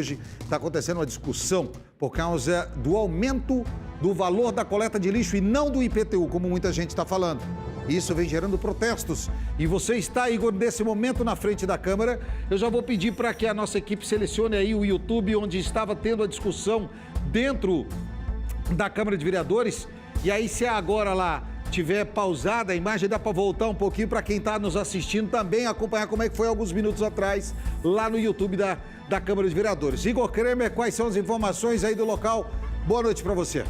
Hoje está acontecendo uma discussão por causa do aumento do valor da coleta de lixo e não do IPTU, como muita gente está falando. Isso vem gerando protestos. E você está, Igor, nesse momento na frente da Câmara. Eu já vou pedir para que a nossa equipe selecione aí o YouTube, onde estava tendo a discussão dentro da Câmara de Vereadores. E aí, se agora lá tiver pausada a imagem, dá para voltar um pouquinho para quem está nos assistindo também acompanhar como é que foi alguns minutos atrás lá no YouTube da Câmara de Vereadores. Igor Kremer, quais são as informações aí do local? Boa noite para você.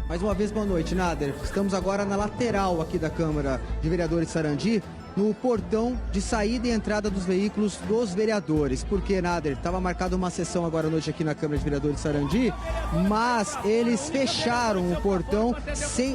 Mais uma vez, boa noite, Nader. Estamos agora na lateral aqui da Câmara de Vereadores de Sarandi, no portão de saída e entrada dos veículos dos vereadores. Porque, Nader, estava marcada uma sessão agora à noite aqui na Câmara de Vereadores de Sarandi, mas eles fecharam o portão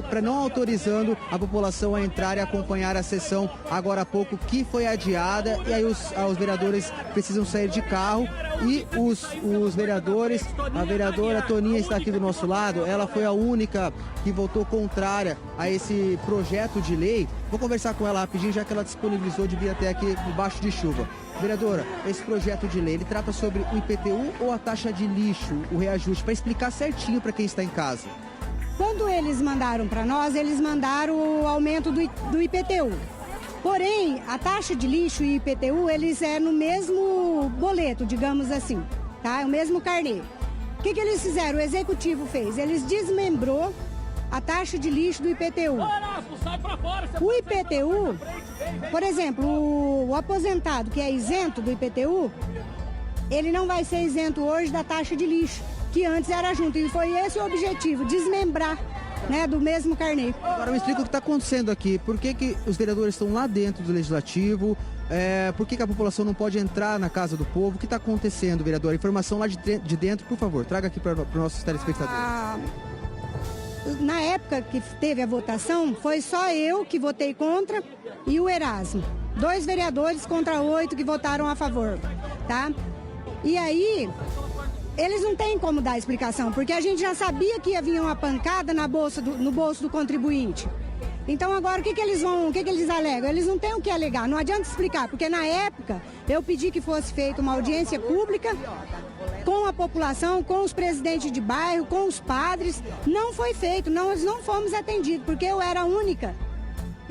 para não autorizando a população a entrar e acompanhar a sessão agora há pouco, que foi adiada, e aí os vereadores precisam sair de carro. E os vereadores, a vereadora Toninha está aqui do nosso lado, ela foi a única que votou contrária a esse projeto de lei. Vou conversar com ela rapidinho, já que ela disponibilizou de vir até aqui debaixo de chuva. Vereadora, esse projeto de lei, ele trata sobre o IPTU ou a taxa de lixo, o reajuste, para explicar certinho para quem está em casa. Quando eles mandaram para nós, eles mandaram o aumento do IPTU. Porém, a taxa de lixo e IPTU, eles é no mesmo boleto, digamos assim, tá? É o mesmo carnê. O que eles fizeram? O executivo fez, eles desmembrou a taxa de lixo do IPTU. O IPTU, por exemplo, o aposentado que é isento do IPTU, ele não vai ser isento hoje da taxa de lixo, que antes era junto. E foi esse o objetivo, desmembrar, né, do mesmo carnê. Agora me explica o que está acontecendo aqui. Por que os vereadores estão lá dentro do Legislativo? Por que a população não pode entrar na casa do povo? O que está acontecendo, vereador? Informação lá de dentro, por favor, traga aqui para os nossos telespectadores. Na época que teve a votação, foi só eu que votei contra e o Erasmo. 2 vereadores contra 8 que votaram a favor, tá? E aí, eles não têm como dar explicação, porque a gente já sabia que ia vir uma pancada no bolso do contribuinte. Então agora o que eles alegam? Eles não têm o que alegar, não adianta explicar, porque na época eu pedi que fosse feita uma audiência pública com a população, com os presidentes de bairro, com os padres. Não foi feito, nós não fomos atendidos, porque eu era a única.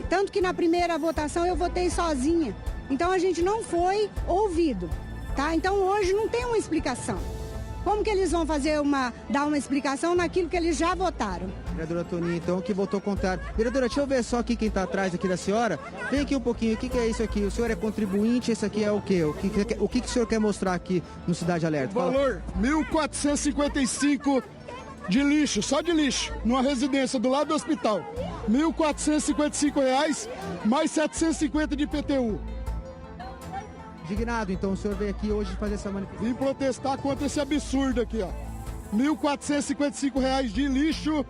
Tanto que na primeira votação eu votei sozinha. Então a gente não foi ouvido, tá? Então hoje não tem uma explicação. Como que eles vão dar uma explicação naquilo que eles já votaram? Vereadora Toninha, então, que votou contrário. Vereadora, deixa eu ver só aqui quem está atrás aqui da senhora. Vem aqui um pouquinho, o que é isso aqui? O senhor é contribuinte, esse aqui é o quê? O que o senhor quer mostrar aqui no Cidade Alerta? Valor, 1.455 de lixo, só de lixo, numa residência do lado do hospital. R$ 1.455, mais 750 de IPTU. Indignado, então o senhor veio aqui hoje fazer essa manifestação. Vim protestar contra esse absurdo aqui, ó. R$ 1.455 de lixo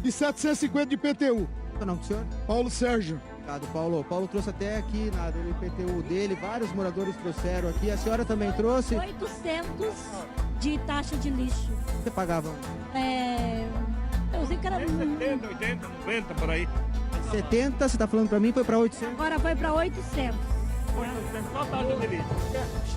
e 750 de IPTU. Qual é o nome do senhor? Paulo Sérgio. Obrigado, Paulo. Paulo trouxe até aqui o IPTU dele, vários moradores trouxeram aqui. A senhora também trouxe? 800 de taxa de lixo. Você pagava? Eu sei que era... 70, 80, 90, por aí. 70, você está falando para mim, foi para 800? Agora foi para 800.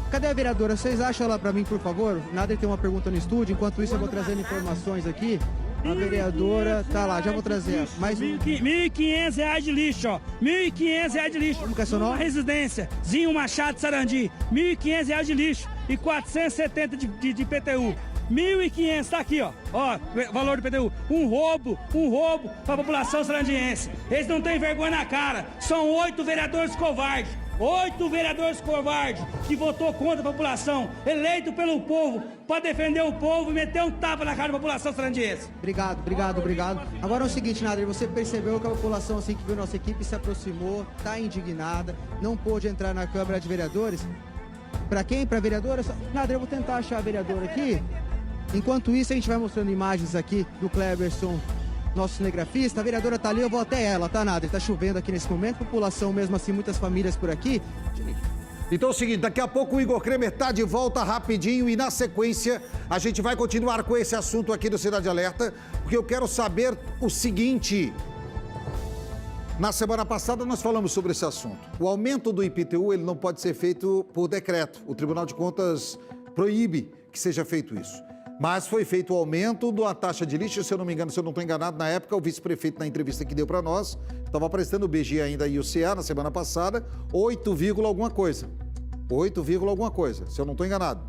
Cadê a vereadora? Vocês acham ela para mim, por favor? Nader tem uma pergunta no estúdio, enquanto isso eu vou trazendo informações aqui. A vereadora tá lá, já vou trazer. Mais um. R$ 1.500 de lixo, ó. R$ 1.500 de lixo. Como que é seu nome? Uma residência, Zinho Machado Sarandi. R$ 1.500 de lixo e 470 de IPTU. 1.500, tá aqui, ó. Ó, valor do IPTU. Um roubo pra população sarandiense. Eles não têm vergonha na cara. São 8 vereadores covardes. 8 vereadores covardes que votou contra a população, eleito pelo povo, para defender o povo e meter um tapa na cara da população sarandiense. Obrigado. Agora é o seguinte, Nader, você percebeu que a população, assim que viu nossa equipe, se aproximou, tá indignada, não pôde entrar na Câmara de Vereadores. Para quem? Para a vereadora? Nader, eu vou tentar achar a vereadora aqui. Enquanto isso, a gente vai mostrando imagens aqui do Cleberson, nosso cinegrafista. A vereadora tá ali, eu vou até ela, tá, Nader? Tá chovendo aqui nesse momento, população mesmo assim, muitas famílias por aqui. Então é o seguinte, daqui a pouco o Igor Kremer tá de volta rapidinho e na sequência a gente vai continuar com esse assunto aqui do Cidade Alerta, porque eu quero saber o seguinte. Na semana passada nós falamos sobre esse assunto. O aumento do IPTU ele não pode ser feito por decreto. O Tribunal de Contas proíbe que seja feito isso. Mas foi feito o aumento da taxa de lixo, se eu não me engano, se eu não estou enganado, na época o vice-prefeito na entrevista que deu para nós, estava apresentando o BG ainda e o CA na semana passada, 8, alguma coisa. 8, alguma coisa, se eu não estou enganado.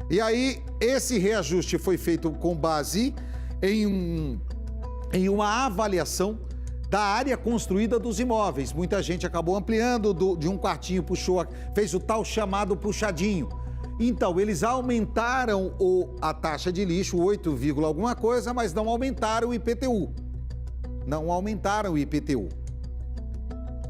E aí, esse reajuste foi feito com base em uma avaliação da área construída dos imóveis. Muita gente acabou ampliando de um quartinho, fez o tal chamado puxadinho. Então, eles aumentaram a taxa de lixo, 8, alguma coisa, mas não aumentaram o IPTU. Não aumentaram o IPTU.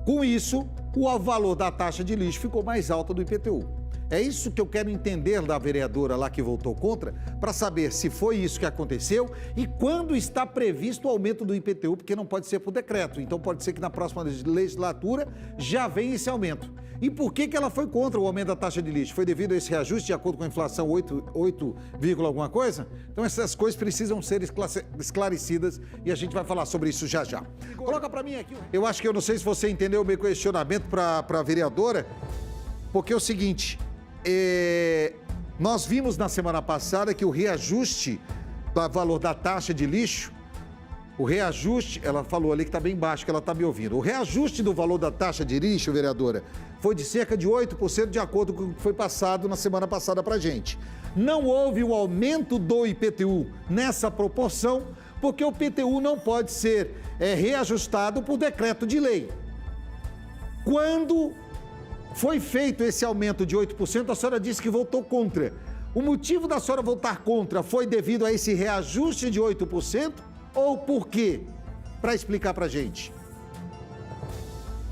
Com isso, o valor da taxa de lixo ficou mais alto do IPTU. É isso que eu quero entender da vereadora lá que votou contra, para saber se foi isso que aconteceu e quando está previsto o aumento do IPTU, porque não pode ser por decreto. Então pode ser que na próxima legislatura já venha esse aumento. E por que ela foi contra o aumento da taxa de lixo? Foi devido a esse reajuste de acordo com a inflação 8, alguma coisa? Então essas coisas precisam ser esclarecidas e a gente vai falar sobre isso já já. Coloca para mim aqui. Eu acho que eu não sei se você entendeu o meu questionamento para a vereadora, porque é o seguinte... nós vimos na semana passada que o reajuste do valor da taxa de lixo, ela falou ali que está bem baixo, que ela está me ouvindo. O reajuste do valor da taxa de lixo, vereadora, foi de cerca de 8% de acordo com o que foi passado na semana passada para a gente. Não houve o aumento do IPTU nessa proporção, porque o IPTU não pode ser reajustado por decreto de lei. Quando foi feito esse aumento de 8%, a senhora disse que votou contra. O motivo da senhora votar contra foi devido a esse reajuste de 8% ou por quê? Para explicar para a gente.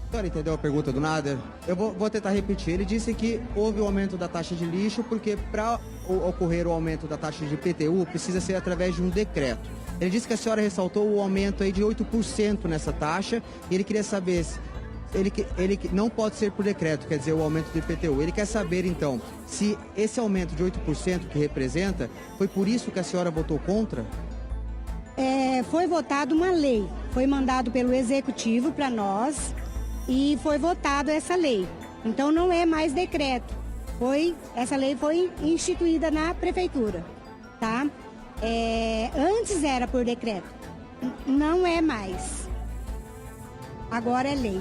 A senhora entendeu a pergunta do Nader? Eu vou tentar repetir. Ele disse que houve o aumento da taxa de lixo porque para ocorrer o aumento da taxa de IPTU precisa ser através de um decreto. Ele disse que a senhora ressaltou o aumento aí de 8% nessa taxa e ele queria saber se ele não pode ser por decreto, quer dizer, o aumento do IPTU. Ele quer saber, então, se esse aumento de 8% que representa, foi por isso que a senhora votou contra? Foi votada uma lei, foi mandado pelo Executivo para nós e foi votada essa lei. Então, não é mais decreto. Essa lei foi instituída na Prefeitura, tá? Antes era por decreto, não é mais. Agora é lei.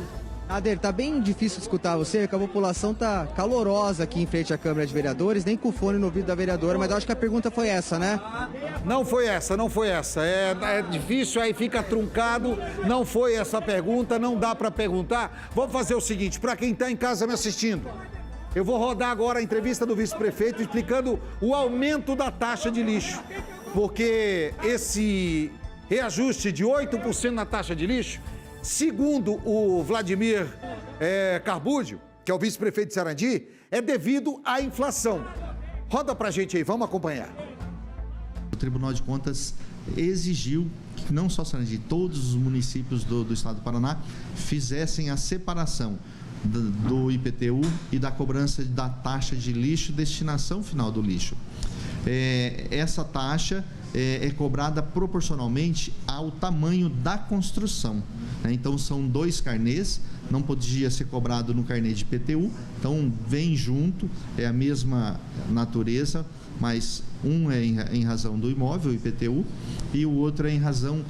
Nader, tá bem difícil escutar você, que a população tá calorosa aqui em frente à Câmara de Vereadores, nem com o fone no ouvido da vereadora, mas eu acho que a pergunta foi essa, né? Não foi essa. É difícil, aí fica truncado, não foi essa pergunta, não dá para perguntar. Vamos fazer o seguinte, para quem está em casa me assistindo, eu vou rodar agora a entrevista do vice-prefeito explicando o aumento da taxa de lixo, porque esse reajuste de 8% na taxa de lixo, segundo o Vladimir Carbúdio, que é o vice-prefeito de Sarandi, é devido à inflação. Roda pra gente aí, vamos acompanhar. O Tribunal de Contas exigiu que não só Sarandi, todos os municípios do estado do Paraná fizessem a separação do IPTU e da cobrança da taxa de lixo, destinação final do lixo. Essa taxa é cobrada proporcionalmente ao tamanho da construção. Então, são 2 carnês, não podia ser cobrado no carnê de IPTU, então vem junto, é a mesma natureza, mas um é em razão do imóvel, IPTU, e o outro é em razão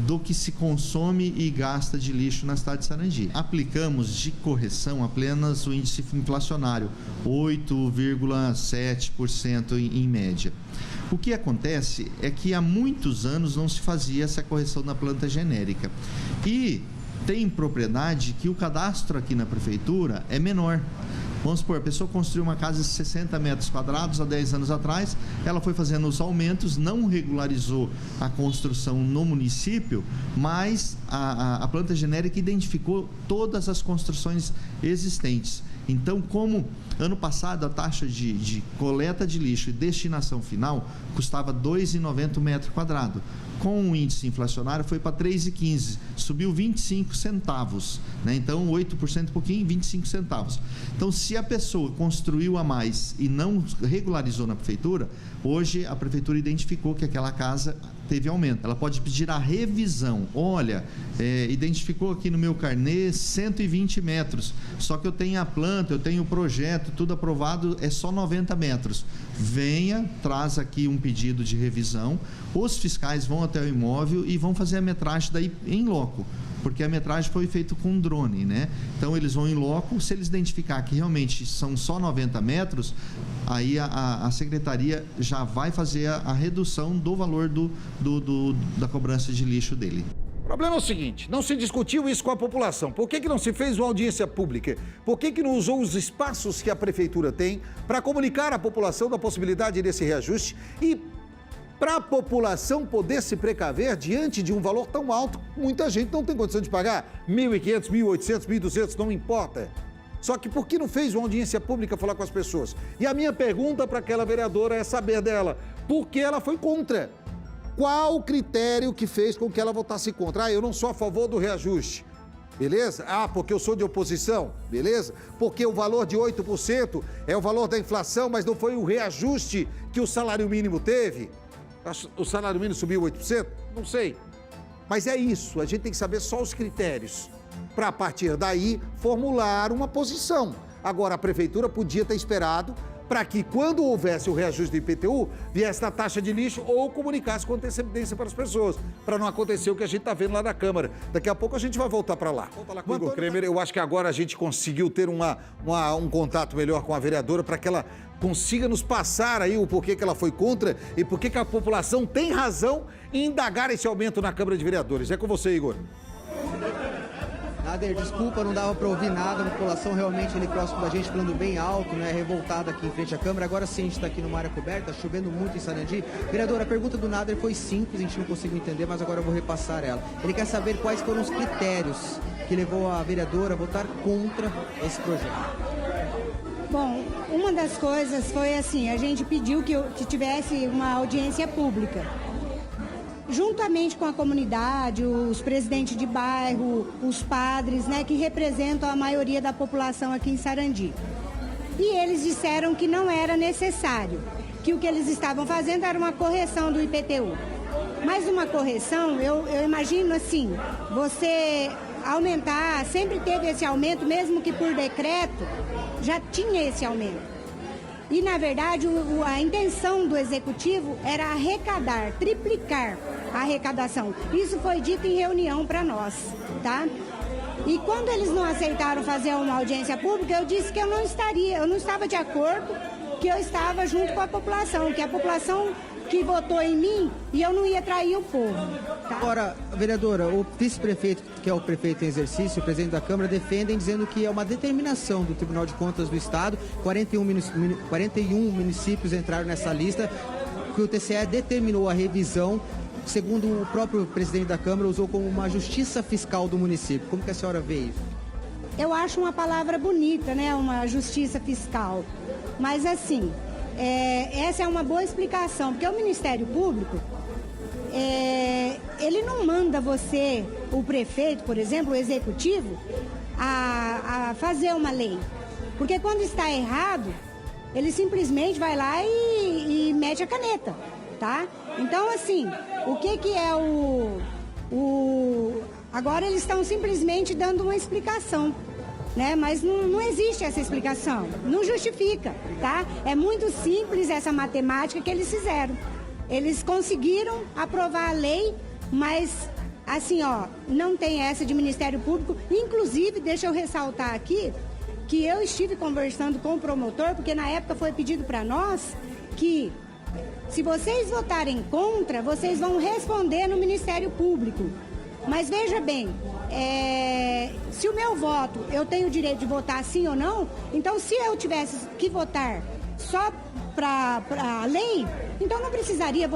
do que se consome e gasta de lixo na cidade de Sarandi. Aplicamos de correção apenas o índice inflacionário, 8,7% em média. O que acontece é que há muitos anos não se fazia essa correção na planta genérica. E tem propriedade que o cadastro aqui na prefeitura é menor. Vamos supor, a pessoa construiu uma casa de 60 metros quadrados há 10 anos atrás, ela foi fazendo os aumentos, não regularizou a construção no município, mas a planta genérica identificou todas as construções existentes. Então, como ano passado a taxa de coleta de lixo e destinação final custava R$ 2,90 o metro quadrado, com o índice inflacionário foi para 3,15, subiu 25 centavos, né? Então 8% um pouquinho, 25 centavos. Então, se a pessoa construiu a mais e não regularizou na prefeitura, hoje a prefeitura identificou que aquela casa teve aumento. Ela pode pedir a revisão. Olha, identificou aqui no meu carnê 120 metros, só que eu tenho a planta, eu tenho o projeto, tudo aprovado, é só 90 metros. Venha, traz aqui um pedido de revisão, os fiscais vão até o imóvel e vão fazer a metragem daí em loco, porque a metragem foi feita com drone, né? Então, eles vão em loco, se eles identificar que realmente são só 90 metros, aí a secretaria já vai fazer a redução do valor da cobrança de lixo dele. O problema é o seguinte, não se discutiu isso com a população. Por que não se fez uma audiência pública? Por que não usou os espaços que a prefeitura tem para comunicar à população da possibilidade desse reajuste e para a população poder se precaver diante de um valor tão alto, muita gente não tem condição de pagar 1.500, 1.800, 1.200, não importa. Só que por que não fez uma audiência pública falar com as pessoas? E a minha pergunta para aquela vereadora é saber dela, por que ela foi contra? Qual o critério que fez com que ela votasse contra? Ah, eu não sou a favor do reajuste. Beleza? Ah, porque eu sou de oposição, beleza? Porque o valor de 8% é o valor da inflação, mas não foi o reajuste que o salário mínimo teve? O salário mínimo subiu 8%? Não sei. Mas é isso, a gente tem que saber só os critérios para, a partir daí, formular uma posição. Agora, a prefeitura podia ter esperado para que, quando houvesse o reajuste do IPTU, viesse a taxa de lixo ou comunicasse com antecedência para as pessoas, para não acontecer o que a gente está vendo lá na Câmara. Daqui a pouco a gente vai voltar para lá. Volta lá com o Igor Kremer. Eu acho que agora a gente conseguiu ter um contato melhor com a vereadora para que ela consiga nos passar aí o porquê que ela foi contra e porquê que a população tem razão em indagar esse aumento na Câmara de Vereadores. É com você, Igor. Nader, desculpa, não dava para ouvir nada, a população realmente ali próximo da gente falando bem alto, né, revoltada aqui em frente à Câmara. Agora sim, a gente está aqui numa área coberta, chovendo muito em Sarandi. Vereador, a pergunta do Nader foi simples, a gente não conseguiu entender, mas agora eu vou repassar ela. Ele quer saber quais foram os critérios que levou a vereadora a votar contra esse projeto. Bom, uma das coisas foi assim, a gente pediu que tivesse uma audiência pública. Juntamente com a comunidade, os presidentes de bairro, os padres, né, que representam a maioria da população aqui em Sarandi. E eles disseram que não era necessário, que o que eles estavam fazendo era uma correção do IPTU. Mas uma correção, eu imagino assim, você aumentar, sempre teve esse aumento, mesmo que por decreto, já tinha esse aumento. E, na verdade, a intenção do Executivo era arrecadar, triplicar a arrecadação. Isso foi dito em reunião para nós, tá? E quando eles não aceitaram fazer uma audiência pública, eu disse que eu não estava de acordo, que eu estava junto com a população, que a população que votou em mim e eu não ia trair o povo. Tá? Agora, vereadora, o vice-prefeito, que é o prefeito em exercício, o presidente da Câmara, defendem dizendo que é uma determinação do Tribunal de Contas do Estado, 41 municípios entraram nessa lista, que o TCE determinou a revisão, segundo o próprio presidente da Câmara, usou como uma justiça fiscal do município. Como que a senhora vê isso? Eu acho uma palavra bonita, né? Uma justiça fiscal. Mas assim, essa é uma boa explicação, porque o Ministério Público, ele não manda você, o prefeito, por exemplo, o executivo, a fazer uma lei. Porque quando está errado, ele simplesmente vai lá e mete a caneta, tá? Então, assim, o que é Agora eles estão simplesmente dando uma explicação, né? Mas não existe essa explicação, não justifica, tá? É muito simples essa matemática que eles fizeram. Eles conseguiram aprovar a lei, mas assim, ó, não tem essa de Ministério Público. Inclusive, deixa eu ressaltar aqui que eu estive conversando com o promotor, porque na época foi pedido para nós que se vocês votarem contra, vocês vão responder no Ministério Público. Mas veja bem, se o meu voto, eu tenho o direito de votar sim ou não, então se eu tivesse que votar só para a lei, então não precisaria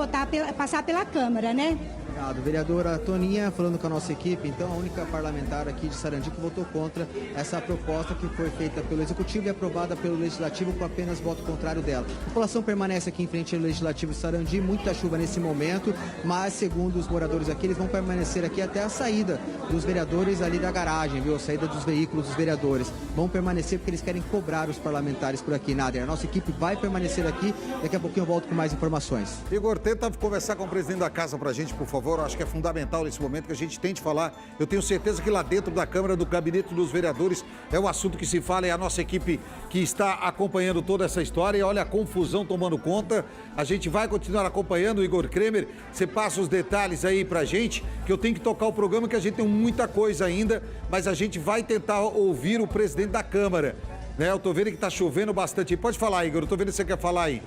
passar pela Câmara, né? Obrigado. Vereadora Toninha, falando com a nossa equipe, então, a única parlamentar aqui de Sarandi que votou contra essa proposta que foi feita pelo Executivo e aprovada pelo Legislativo com apenas voto contrário dela. A população permanece aqui em frente ao Legislativo de Sarandi, muita chuva nesse momento, mas segundo os moradores aqui, eles vão permanecer aqui até a saída dos vereadores ali da garagem, viu? A saída dos veículos dos vereadores. Vão permanecer porque eles querem cobrar os parlamentares por aqui, Nader. A nossa equipe vai permanecer aqui, daqui a pouquinho eu volto com mais informações. Igor, tenta conversar com o presidente da casa pra gente, por favor. Eu acho que é fundamental nesse momento que a gente tente falar. Eu tenho certeza que lá dentro da Câmara, do Gabinete dos Vereadores, é o assunto que se fala, é a nossa equipe que está acompanhando toda essa história. E olha a confusão tomando conta. A gente vai continuar acompanhando. Igor Kremer, você passa os detalhes aí pra gente, que eu tenho que tocar o programa, que a gente tem muita coisa ainda, mas a gente vai tentar ouvir o presidente da Câmara. Né? Eu tô vendo que tá chovendo bastante. Pode falar, Igor, eu tô vendo que você quer falar aí.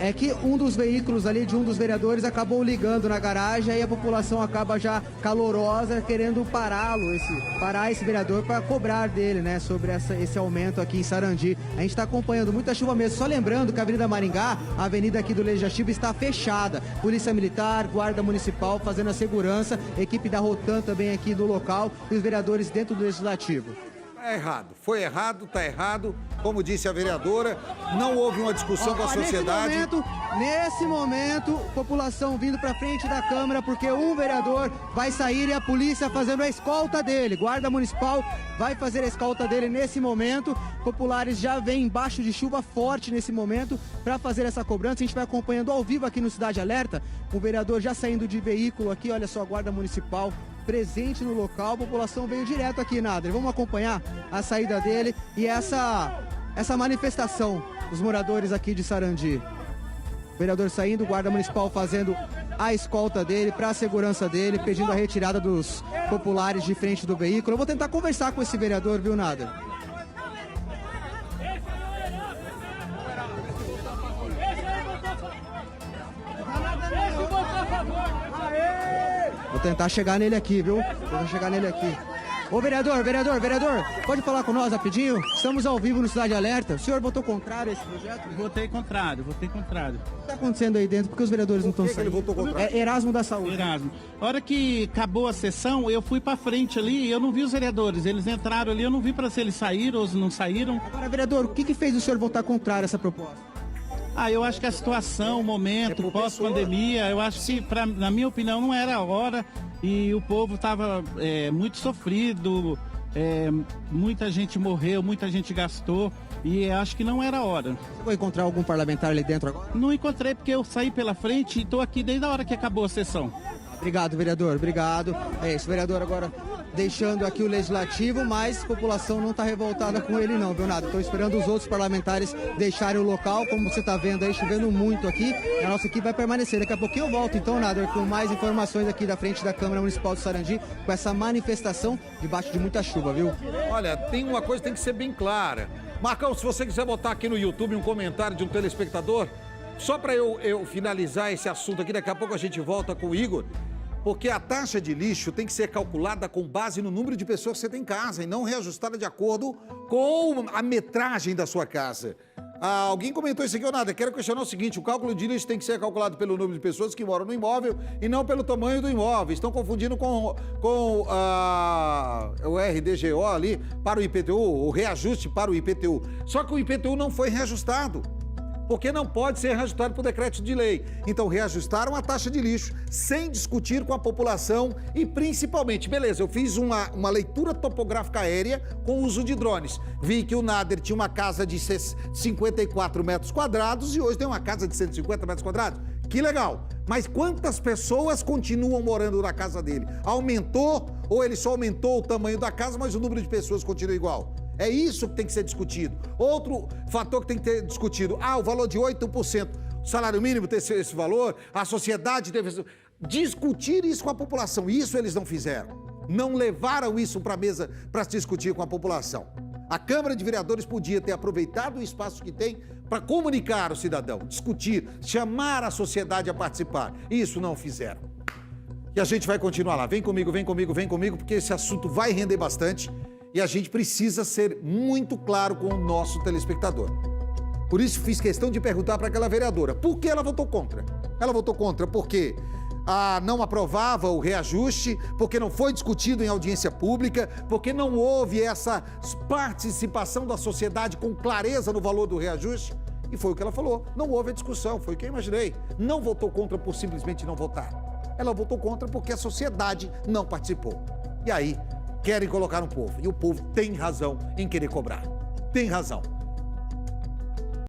É que um dos veículos ali de um dos vereadores acabou ligando na garagem, aí a população acaba já calorosa querendo parar esse vereador para cobrar dele, né, sobre esse aumento aqui em Sarandi. A gente está acompanhando muita chuva mesmo. Só lembrando que a Avenida Maringá, a avenida aqui do Legislativo, está fechada. Polícia Militar, Guarda Municipal fazendo a segurança, equipe da Rotan também aqui no local e os vereadores dentro do Legislativo. É errado, foi errado, tá errado. Como disse a vereadora, não houve uma discussão com a sociedade. Nesse momento, população vindo para frente da Câmara, porque um vereador vai sair e a polícia fazendo a escolta dele. Guarda Municipal vai fazer a escolta dele nesse momento. Populares já vêm embaixo de chuva forte nesse momento para fazer essa cobrança. A gente vai acompanhando ao vivo aqui no Cidade Alerta. O vereador já saindo de veículo aqui, olha só, a Guarda Municipal presente no local, a população veio direto aqui, Nader. Vamos acompanhar a saída dele e essa manifestação dos moradores aqui de Sarandi. O vereador saindo, o Guarda Municipal fazendo a escolta dele, para a segurança dele, pedindo a retirada dos populares de frente do veículo. Eu vou tentar conversar com esse vereador, viu, Nader? Vou tentar chegar nele aqui, viu? Vou chegar nele aqui. Ô vereador, pode falar com nós rapidinho? Estamos ao vivo no Cidade Alerta. O senhor votou contrário a esse projeto? Votei contrário. O que está acontecendo aí dentro? Porque os vereadores não estão saindo. Ele votou contrário? É Erasmo da Saúde. Erasmo. A hora que acabou a sessão, eu fui pra frente ali e eu não vi os vereadores. Eles entraram ali, eu não vi para se eles saíram ou se não saíram. Agora, vereador, o que fez o senhor votar contrário a essa proposta? Eu acho que a situação, o momento, pós-pandemia, eu acho que, na minha opinião, não era a hora e o povo estava muito sofrido, muita gente morreu, muita gente gastou e acho que não era a hora. Você vai encontrar algum parlamentar ali dentro agora? Não encontrei porque eu saí pela frente e estou aqui desde a hora que acabou a sessão. Obrigado, vereador, obrigado. É isso, vereador agora deixando aqui o Legislativo, mas a população não está revoltada com ele não, viu, Nader? Estou esperando os outros parlamentares deixarem o local, como você está vendo aí, chovendo muito aqui, a nossa equipe vai permanecer. Daqui a pouquinho eu volto então, Nader, com mais informações aqui da frente da Câmara Municipal de Sarandi, com essa manifestação debaixo de muita chuva, viu? Olha, tem uma coisa que tem que ser bem clara. Marcão, se você quiser botar aqui no YouTube um comentário de um telespectador, só para eu finalizar esse assunto aqui, daqui a pouco a gente volta com o Igor. Porque a taxa de lixo tem que ser calculada com base no número de pessoas que você tem em casa e não reajustada de acordo com a metragem da sua casa. Alguém comentou isso aqui ou nada? Quero questionar o seguinte, o cálculo de lixo tem que ser calculado pelo número de pessoas que moram no imóvel e não pelo tamanho do imóvel. Estão confundindo com o RDGO ali para o IPTU, o reajuste para o IPTU. Só que o IPTU não foi reajustado. Porque não pode ser reajustado por decreto de lei. Então, reajustaram a taxa de lixo sem discutir com a população e, principalmente, beleza, eu fiz uma leitura topográfica aérea com o uso de drones. Vi que o Nader tinha uma casa de 54 metros quadrados e hoje tem uma casa de 150 metros quadrados. Que legal! Mas quantas pessoas continuam morando na casa dele? Aumentou ou ele só aumentou o tamanho da casa, mas o número de pessoas continua igual? É isso que tem que ser discutido. Outro fator que tem que ser discutido, o valor de 8%, o salário mínimo ter esse valor, a sociedade deve discutir isso com a população. Isso eles não fizeram. Não levaram isso para a mesa para se discutir com a população. A Câmara de Vereadores podia ter aproveitado o espaço que tem para comunicar ao cidadão, discutir, chamar a sociedade a participar. Isso não fizeram. E a gente vai continuar lá. Vem comigo, porque esse assunto vai render bastante. E a gente precisa ser muito claro com o nosso telespectador. Por isso fiz questão de perguntar para aquela vereadora, por que ela votou contra? Ela votou contra porque não aprovava o reajuste, porque não foi discutido em audiência pública, porque não houve essa participação da sociedade com clareza no valor do reajuste. E foi o que ela falou, não houve a discussão, foi o que eu imaginei. Não votou contra por simplesmente não votar. Ela votou contra porque a sociedade não participou. E aí, querem colocar no povo. E o povo tem razão em querer cobrar. Tem razão.